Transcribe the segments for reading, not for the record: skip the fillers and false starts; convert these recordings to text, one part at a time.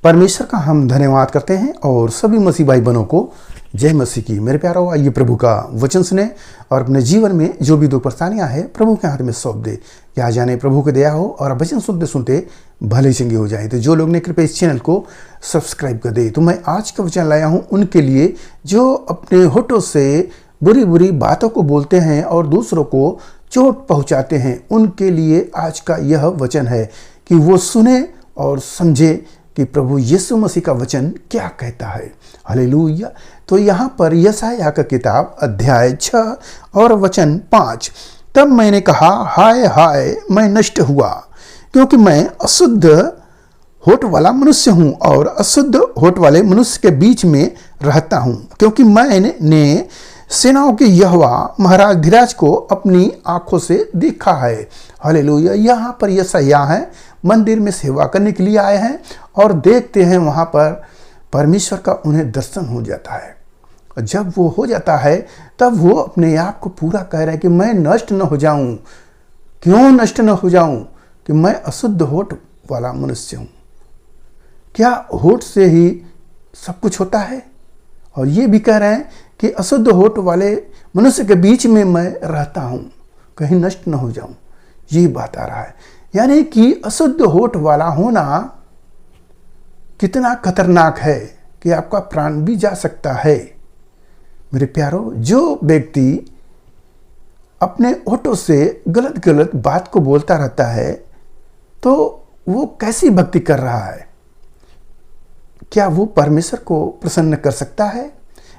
परमेश्वर का हम धन्यवाद करते हैं और सभी मसीह भाई बहनों को जय मसीह की। मेरे प्यारों, आइए प्रभु का वचन सुने और अपने जीवन में जो भी दुख परेशानियां हैं प्रभु के हाथ में सौंप दे। क्या जाने प्रभु की दया हो और वचन सुनते सुनते भले चंगे हो जाए। तो जो लोग ने कृपया इस चैनल को सब्सक्राइब कर दे। तो मैं आज का वचन लाया हूँ उनके लिए जो अपने होठों से बुरी बुरी बातों को बोलते हैं और दूसरों को चोट पहुँचाते हैं। उनके लिए आज का यह वचन है कि वो सुने और समझे कि प्रभु यीशु मसीह का वचन क्या कहता है। हालेलुया। तो यहाँ पर यशायाह का किताब अध्याय 6 और वचन 5। तब मैंने कहा, हाय हाय मैं नष्ट हुआ, क्योंकि मैं अशुद्ध होठ वाला मनुष्य हूँ और अशुद्ध होठ वाले मनुष्य के बीच में रहता हूँ, क्योंकि मैंने सेनाओं के यहोवा महाराज धीराज को अपनी आंखों से देखा है। हालेलुया। यहाँ पर यशायाह है, मंदिर में सेवा करने के लिए आए हैं और देखते हैं वहाँ पर परमेश्वर का उन्हें दर्शन हो जाता है। और जब वो हो जाता है तब वो अपने आप को पूरा कह रहे हैं कि मैं नष्ट न हो जाऊं। क्यों नष्ट न हो जाऊं? कि मैं अशुद्ध होठ वाला मनुष्य हूं। क्या होठ से ही सब कुछ होता है? और ये भी कह रहे हैं कि अशुद्ध होठ वाले मनुष्य के बीच में मैं रहता हूं, कहीं नष्ट न हो जाऊं। ये बात आ रहा है, यानी कि अशुद्ध होठ वाला होना कितना खतरनाक है कि आपका प्राण भी जा सकता है। मेरे प्यारों, जो व्यक्ति अपने होठों से गलत गलत बात को बोलता रहता है तो वो कैसी भक्ति कर रहा है? क्या वो परमेश्वर को प्रसन्न कर सकता है?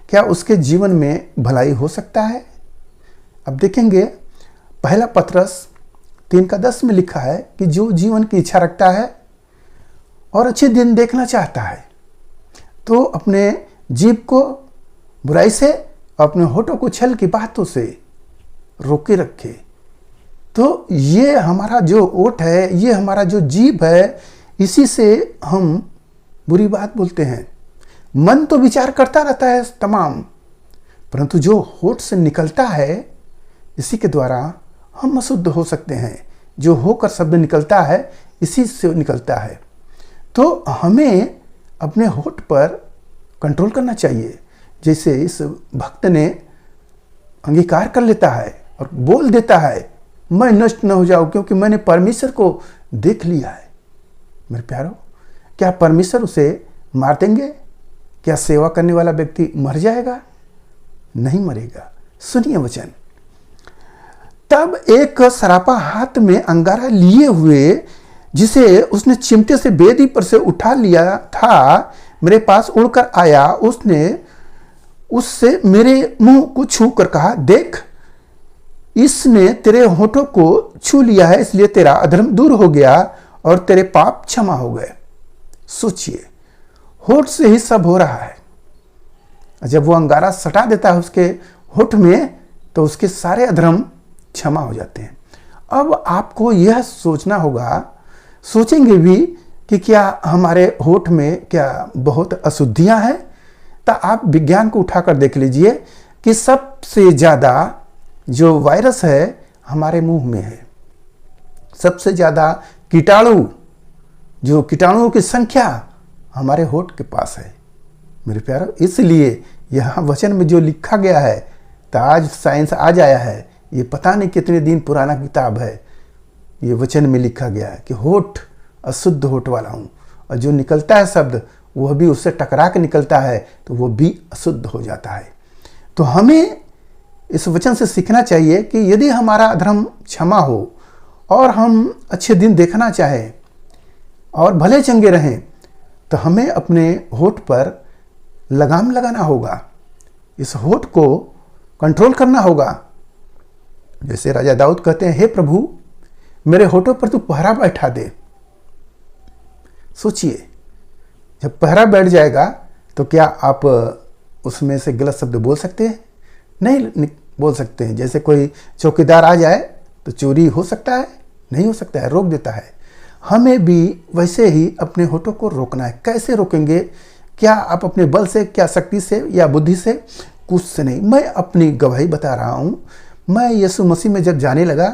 क्या उसके जीवन में भलाई हो सकता है? अब देखेंगे, पहला पत्रस 3:10 में लिखा है कि जो जीवन की इच्छा रखता है और अच्छे दिन देखना चाहता है तो अपने जीभ को बुराई से, अपने होठों को छल की बातों से रोके रखे। तो ये हमारा जो ओठ है, ये हमारा जो जीभ है, इसी से हम बुरी बात बोलते हैं। मन तो विचार करता रहता है तमाम, परंतु जो होठ से निकलता है इसी के द्वारा हम अशुद्ध हो सकते हैं। जो होकर शब्द निकलता है इसी से निकलता है। तो हमें अपने होठ पर कंट्रोल करना चाहिए। जैसे इस भक्त ने अंगीकार कर लेता है और बोल देता है, मैं नष्ट न हो जाऊं क्योंकि मैंने परमेश्वर को देख लिया है। मेरे प्यारों, क्या परमेश्वर उसे मार देंगे? क्या सेवा करने वाला व्यक्ति मर जाएगा? नहीं मरेगा। सुनिए वचन। तब एक सरापा हाथ में अंगारा लिए हुए, जिसे उसने चिमटे से बेदी पर से उठा लिया था, मेरे पास उड़कर आया। उसने उससे मेरे मुंह को छू कर कहा, देख, इसने तेरे होठों को छू लिया है, इसलिए तेरा अधर्म दूर हो गया और तेरे पाप क्षमा हो गए। सोचिए, होठ से ही सब हो रहा है। जब वो अंगारा सटा देता है उसके होठ में तो उसके सारे अधर्म क्षमा हो जाते हैं। अब आपको यह सोचना होगा, सोचेंगे भी कि क्या हमारे होठ में क्या बहुत अशुद्धियां हैं? तो आप विज्ञान को उठाकर देख लीजिए कि सबसे ज़्यादा जो वायरस है हमारे मुंह में है। सबसे ज़्यादा कीटाणु, जो कीटाणुओं की संख्या हमारे होठ के पास है। मेरे प्यारों, इसलिए यहाँ वचन में जो लिखा गया है, तो आज साइंस आज आया है, ये पता नहीं कितने दिन पुराना किताब है, ये वचन में लिखा गया है कि होठ अशुद्ध होठ वाला हूँ, और जो निकलता है शब्द वह भी उससे टकरा के निकलता है तो वह भी अशुद्ध हो जाता है। तो हमें इस वचन से सीखना चाहिए कि यदि हमारा अधर्म क्षमा हो और हम अच्छे दिन देखना चाहें और भले चंगे रहें, तो हमें अपने होठ पर लगाम लगाना होगा। इस होठ को कंट्रोल करना होगा। जैसे राजा दाऊद कहते हैं, हे प्रभु, मेरे होठों पर तू पहरा बैठा दे। सोचिए, जब पहरा बैठ जाएगा तो क्या आप उसमें से गलत शब्द बोल सकते हैं? नहीं बोल सकते हैं। जैसे कोई चौकीदार आ जाए तो चोरी हो सकता है? नहीं हो सकता है, रोक देता है। हमें भी वैसे ही अपने होठों को रोकना है। कैसे रोकेंगे? क्या आप अपने बल से, क्या शक्ति से या बुद्धि से? कुछ से नहीं। मैं अपनी गवाही बता रहा हूँ। मैं यीशु मसीह में जब जाने लगा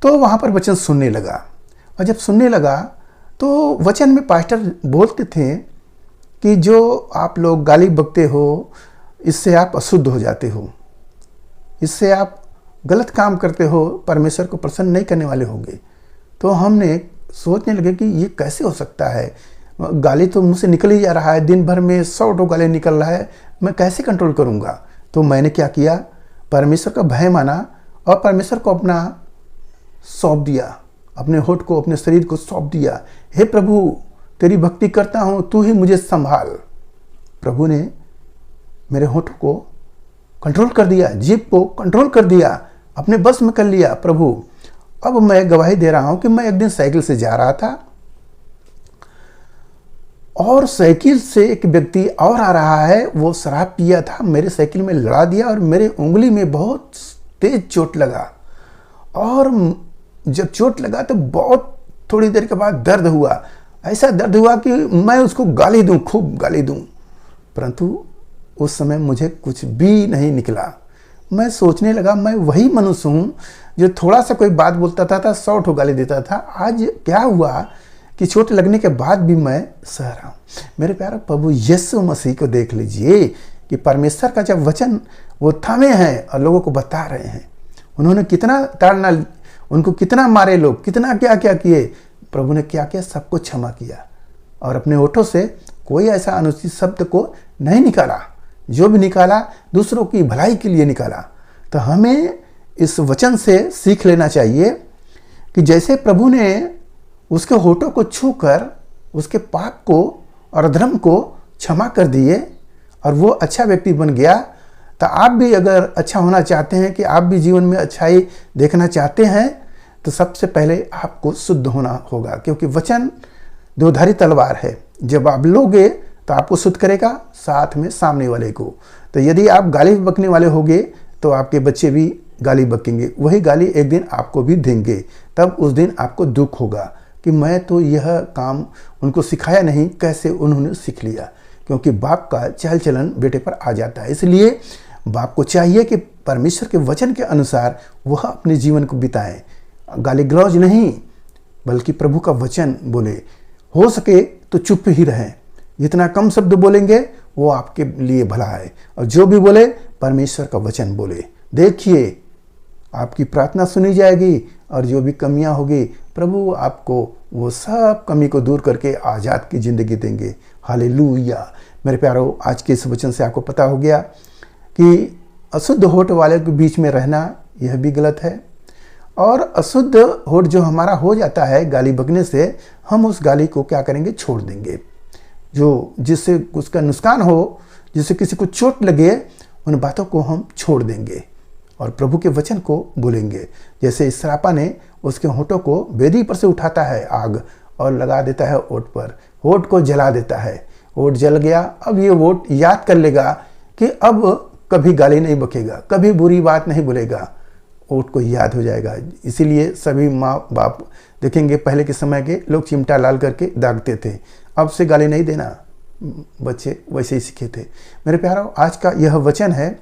तो वहाँ पर वचन सुनने लगा, और जब सुनने लगा तो वचन में पास्टर बोलते थे कि जो आप लोग गाली बकते हो, इससे आप अशुद्ध हो जाते हो, इससे आप गलत काम करते हो, परमेश्वर को प्रसन्न नहीं करने वाले होंगे। तो हमने सोचने लगे कि ये कैसे हो सकता है, गाली तो मुझसे निकल ही जा रहा है, दिन भर में 100 गाली निकल रहा है, मैं कैसे कंट्रोल करूँगा। तो मैंने क्या किया, परमेश्वर का भय माना और परमेश्वर को अपना सौंप दिया, अपने होठ को, अपने शरीर को सौंप दिया। हे प्रभु, तेरी भक्ति करता हूँ, तू ही मुझे संभाल। प्रभु ने मेरे होठ को कंट्रोल कर दिया, जीभ को कंट्रोल कर दिया, अपने बस में कर लिया। प्रभु, अब मैं गवाही दे रहा हूं कि मैं एक दिन साइकिल से जा रहा था और साइकिल से एक व्यक्ति और आ रहा है, वो शराब पिया था, मेरे साइकिल में लड़ा दिया और मेरे उंगली में बहुत तेज चोट लगा। और जब चोट लगा तो बहुत थोड़ी देर के बाद दर्द हुआ, ऐसा दर्द हुआ कि मैं उसको गाली दूं, खूब गाली दूं, परंतु उस समय मुझे कुछ भी नहीं निकला। मैं सोचने लगा, मैं वही मनुष्य हूँ जो थोड़ा सा कोई बात बोलता था 100 ठो गाली देता था। आज क्या हुआ कि चोट लगने के बाद भी मैं सह रहा हूँ। मेरे प्यारे प्रभु यीशु मसीह को देख लीजिए कि परमेश्वर का जब वचन वो थामे हैं और लोगों को बता रहे हैं, उन्होंने कितना ताड़ना, उनको कितना मारे लोग, कितना क्या क्या किए, प्रभु ने क्या किया, सबको क्षमा किया और अपने होठों से कोई ऐसा अनुचित शब्द को नहीं निकाला, जो भी निकाला दूसरों की भलाई के लिए निकाला। तो हमें इस वचन से सीख लेना चाहिए कि जैसे प्रभु ने उसके होठों को छूकर उसके पाप को और अधर्म को क्षमा कर दिए और वो अच्छा व्यक्ति बन गया, तो आप भी अगर अच्छा होना चाहते हैं, कि आप भी जीवन में अच्छाई देखना चाहते हैं, तो सबसे पहले आपको शुद्ध होना होगा, क्योंकि वचन दोधारी तलवार है। जब आप लोगे तो आपको शुद्ध करेगा, साथ में सामने वाले को। तो यदि आप गाली बकने वाले होगे तो आपके बच्चे भी गाली बकेंगे, वही गाली एक दिन आपको भी देंगे। तब उस दिन आपको दुख होगा कि मैं तो यह काम उनको सिखाया नहीं, कैसे उन्होंने सीख लिया। क्योंकि बाप का चल चलन बेटे पर आ जाता है। इसलिए बाप को चाहिए कि परमेश्वर के वचन के अनुसार वह अपने जीवन को बिताएं, गाली गलौज नहीं, बल्कि प्रभु का वचन बोले। हो सके तो चुप ही रहें, जितना कम शब्द बोलेंगे वो आपके लिए भला है। और जो भी बोले परमेश्वर का वचन बोले। देखिए, आपकी प्रार्थना सुनी जाएगी और जो भी कमियां होगी प्रभु आपको वो सब कमी को दूर करके आज़ाद की ज़िंदगी देंगे। हालेलुया। मेरे प्यारों, आज के इस वचन से आपको पता हो गया कि अशुद्ध होठ वाले के बीच में रहना यह भी गलत है, और अशुद्ध होठ जो हमारा हो जाता है गाली बकने से, हम उस गाली को क्या करेंगे, छोड़ देंगे। जो जिससे उसका नुकसान हो, जिससे किसी को चोट लगे, उन बातों को हम छोड़ देंगे और प्रभु के वचन को बोलेंगे। जैसे इसरापा ने उसके होठों को वेदी पर से उठाता है आग और लगा देता है होठ पर, होठ को जला देता है, होठ जल गया। अब ये होठ याद कर लेगा कि अब कभी गाली नहीं बकेगा, कभी बुरी बात नहीं बोलेगा, होठ को याद हो जाएगा। इसीलिए सभी माँ बाप देखेंगे, पहले के समय के लोग चिमटा लाल करके दागते थे, अब से गाली नहीं देना, बच्चे वैसे ही सीखे थे। मेरे प्यारों, आज का यह वचन है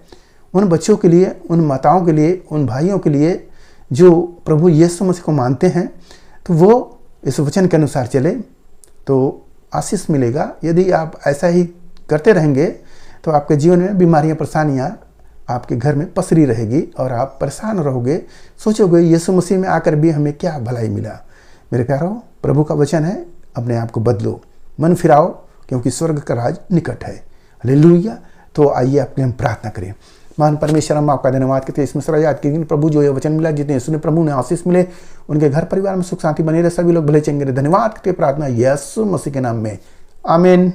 उन बच्चों के लिए, उन माताओं के लिए, उन भाइयों के लिए जो प्रभु यीशु मसीह को मानते हैं। तो वो इस वचन के अनुसार चले तो आशीष मिलेगा। यदि आप ऐसा ही करते रहेंगे तो आपके जीवन में बीमारियां, परेशानियां आपके घर में पसरी रहेगी और आप परेशान रहोगे, सोचोगे यीशु मसीह में आकर भी हमें क्या भलाई मिला। मेरे प्यारों, प्रभु का वचन है, अपने आप को बदलो, मन फिराओ, क्योंकि स्वर्ग का राज निकट है। हालेलुया। तो आइए अपने हम प्रार्थना करें। महान परमेश्वर, हम आपका धन्यवाद करते हैं, इसमें सर याद कीजिए प्रभु जो ये वचन मिला, जितने सुने प्रभु ने आशीष मिले, उनके घर परिवार में सुख शांति बने रहे, सभी लोग भले चंगे रहे। धन्यवाद करते प्रार्थना यीशु मसीह के नाम में, आमीन।